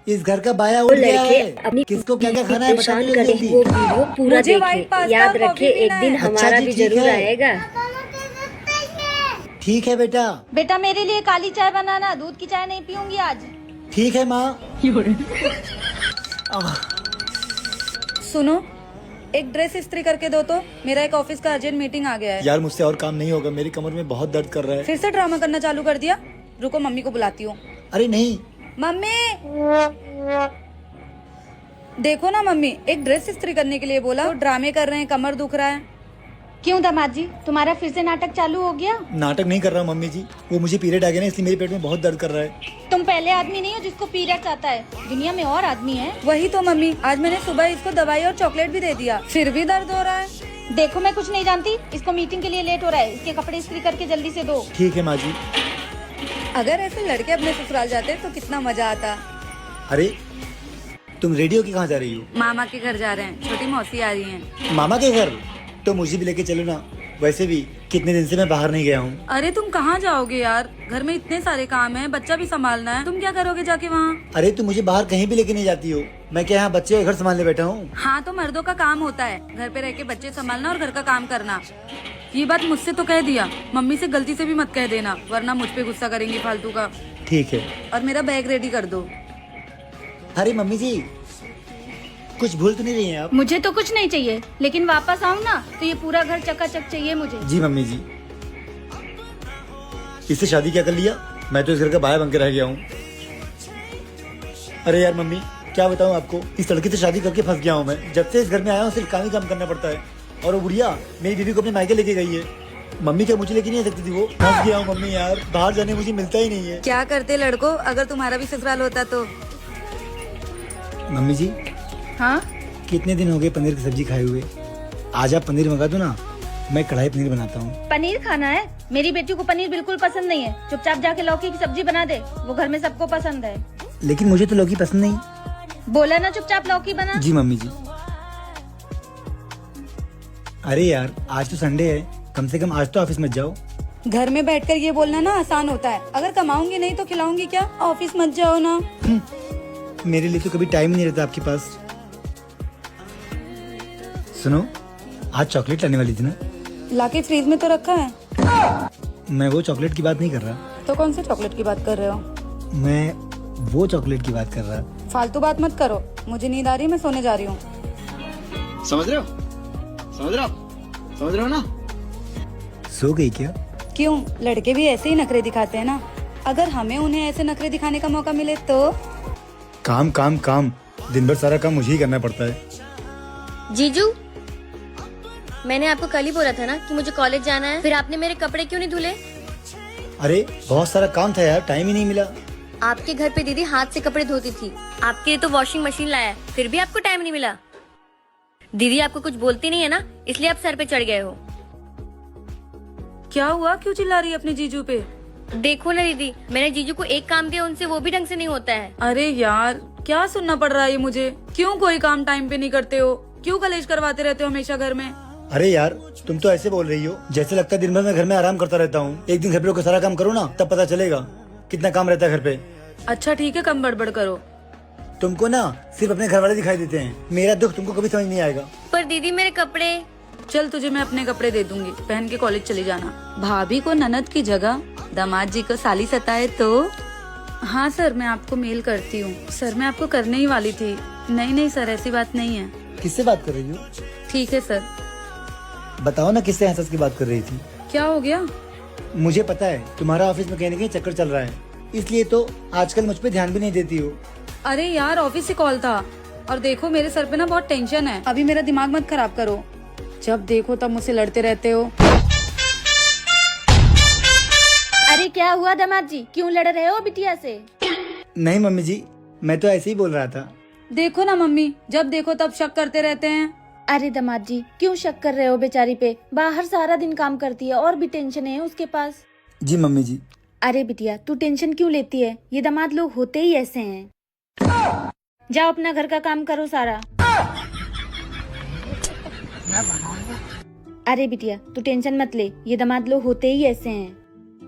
इस घर का बाया उड़ गया लड़के है। अपनी किसको क्या क्या खाना है परेशान बताइए करे, जल्दी। वो वीडियो पूरा मुझे व्हाइट देखे। पास्ता याद और रखे कॉफी एक पीना दिन है। हमारा जी, भी ठीक जरूर है। आएगा। ठीक है बेटा, बेटा मेरे लिए काली चाय बनाना, दूध की चाय नहीं पीऊंगी आज। ठीक है माँ। सुनो, एक ड्रेस इस्त्री करके दो तो, मेरा एक ऑफिस का अर्जेंट मीटिंग आ गया है। यार मुझसे और काम नहीं होगा, मेरी कमर में बहुत दर्द कर रहा है। फिर से ड्रामा करना चालू कर दिया। रुको मम्मी को बुलाती हूँ। अरे नहीं, मम्मी देखो ना मम्मी, एक ड्रेस इस्त्री करने के लिए बोला तो ड्रामे कर रहे हैं, कमर दुख रहा है। क्यों दामाद जी, तुम्हारा फिर से नाटक चालू हो गया? नाटक नहीं कर रहा मम्मी जी, वो मुझे पीरियड आ गया ना, इसलिए मेरे पेट में बहुत दर्द कर रहा है। तुम पहले आदमी नहीं हो जिसको पीरियड्स आता है, दुनिया में और आदमी है। वही तो मम्मी, आज मैंने सुबह इसको दवाई और चॉकलेट भी दे दिया, फिर भी दर्द हो रहा है। देखो मैं कुछ नहीं जानती, इसको मीटिंग के लिए लेट हो रहा है, इसके कपड़े इस्त्री करके जल्दी से दो। ठीक है माँ जी। अगर ऐसे लड़के अपने ससुराल जाते तो कितना मजा आता। अरे तुम रेडियो की कहाँ जा रही हो? मामा के घर जा रहे हैं, छोटी मौसी आ रही हैं। मामा के घर? तो मुझे भी लेके चलो ना, वैसे भी कितने दिन से मैं बाहर नहीं गया हूँ। अरे तुम कहाँ जाओगे यार, घर में इतने सारे काम हैं, बच्चा भी संभालना है, तुम क्या करोगे जाके वहाँ? अरे तुम मुझे बाहर कहीं भी लेके नहीं जाती हो, मैं क्या यहाँ बच्चे और घर संभालने बैठा हूँ? हाँ तो मर्दों का काम होता है घर पे रह के बच्चे संभालना और घर का काम करना। ये बात मुझसे तो कह दिया, मम्मी से गलती से भी मत कह देना, वरना मुझ पे गुस्सा करेंगी फालतू का। ठीक है। और मेरा बैग रेडी कर दो। अरे मम्मी जी, कुछ भूल तो नहीं रही हैं आप? मुझे तो कुछ नहीं चाहिए, लेकिन वापस आऊँ ना तो ये पूरा घर चकाचक चाहिए मुझे। जी मम्मी जी। इससे शादी क्या कर लिया, मैं तो इस घर का बाया बन के रह गया हूँ। अरे यार मम्मी, क्या बताऊँ आपको, इस लड़की से शादी करके फंस गया हूँ मैं। जब से इस घर में आया हूँ सिर्फ काम ही काम करना पड़ता है। और वो बुढ़िया मेरी बीवी को अपने मायके लेके गई है। मम्मी क्या मुझे लेके नहीं आ सकती थी? वो फंस गया हूँ मम्मी यार, बाहर जाने मुझे मिलता ही नहीं है। क्या करते लड़को, अगर तुम्हारा भी ससुराल होता तो? मम्मी जी, हाँ कितने दिन हो गए पनीर की सब्जी खाए हुए, आज आप पनीर मंगा दो ना, मैं कढ़ाई पनीर बनाता हूँ। पनीर खाना है? मेरी बेटी को पनीर बिल्कुल पसंद नहीं है, चुपचाप जाके लौकी की सब्जी बना दे, वो घर में सबको पसंद है। लेकिन मुझे तो लौकी पसंद नहीं। बोला ना चुपचाप लौकी बना। जी मम्मी जी। अरे यार आज तो संडे है, कम से कम आज तो ऑफिस मत जाओ। घर में बैठकर ये बोलना ना आसान होता है, अगर कमाऊंगी नहीं तो खिलाऊंगी क्या? ऑफिस मत जाओ ना। मेरे लिए तो कभी टाइम नहीं रहता आपके पास। सुनो, आज चॉकलेट लाने वाली थी ना? लाके फ्रीज में तो रखा है। मैं वो चॉकलेट की बात नहीं कर रहा, तो कौन से चॉकलेट की बात कर रहे हो? मैं वो चॉकलेट की बात कर रहा। फालतू बात मत करो, मुझे नींद आ रही है, मैं सोने जा रही हूँ। समझ रहे हो? समझ रहे हो? समझ रहे हो ना? सो गई क्या? क्यों, लड़के भी ऐसे ही नखरे दिखाते हैं ना, अगर हमें उन्हें ऐसे नखरे दिखाने का मौका मिले तो। काम काम काम, दिन भर सारा काम मुझे ही करना पड़ता है। जीजू, मैंने आपको कल ही बोला था ना कि मुझे कॉलेज जाना है, फिर आपने मेरे कपड़े क्यों नहीं धुले? अरे बहुत सारा काम था यार, टाइम ही नहीं मिला। आपके घर पे दीदी हाथ से कपड़े धोती थी, आपके लिए तो वॉशिंग मशीन लाया है, फिर भी आपको टाइम नहीं मिला। दीदी आपको कुछ बोलती नहीं है ना, इसलिए आप सर पे चढ़ गए हो। क्या हुआ, क्यों चिल्ला रही है अपने जीजू पे? देखो ना दीदी, मैंने जीजू को एक काम दिया, उनसे वो भी ढंग से नहीं होता है। अरे यार क्या सुनना पड़ रहा है मुझे, क्यों कोई काम टाइम पे नहीं करते हो, क्यों कलेश करवाते रहते हो हमेशा घर में? अरे यार तुम तो ऐसे बोल रही हो जैसे लगता है दिन भर मैं घर में आराम करता रहता हूँ। एक दिन घर पे होकर सारा काम करो ना, तब पता चलेगा कितना काम रहता है घर पे। अच्छा ठीक है, कम बड़बड़ करो। तुमको ना सिर्फ अपने घर वाले दिखाई देते हैं, मेरा दुख तुमको कभी समझ नहीं आएगा। पर दीदी मेरे कपड़े। चल तुझे मैं अपने कपड़े दे दूंगी, पहन के कॉलेज चली जाना। भाभी को ननद की जगह दामाद जी को साली सताए तो? हाँ सर, मैं आपको मेल करती हूँ। सर मैं आपको करने ही वाली थी। नहीं सर, ऐसी बात नहीं है। किससे बात कर रही हो? ठीक है सर। बताओ ना किससे हंस की बात कर रही थी? क्या हो गया? मुझे पता है तुम्हारा ऑफिस में कहीं न कहीं चक्कर चल रहा है, इसलिए तो आजकल मुझ पे ध्यान भी नहीं देती हो। अरे यार ऑफिस से कॉल था, और देखो मेरे सर पे ना बहुत टेंशन है, अभी मेरा दिमाग मत खराब करो, जब देखो तब मुझसे लड़ते रहते हो। अरे क्या हुआ दामाद जी, क्यों लड़ रहे हो बिटिया से? नहीं मम्मी जी, मैं तो ऐसे ही बोल रहा था। देखो ना मम्मी, जब देखो तब शक करते रहते हैं। अरे दामाद जी, क्यों शक कर रहे हो बेचारी पे, बाहर सारा दिन काम करती है और भी टेंशन है उसके पास। जी मम्मी जी। अरे बिटिया तू टेंशन क्यों लेती है, ये दामाद लोग होते ही ऐसे हैं। जाओ अपना घर का काम करो सारा। अरे बिटिया तू टेंशन मत ले, ये दामाद लोग होते ही ऐसे हैं।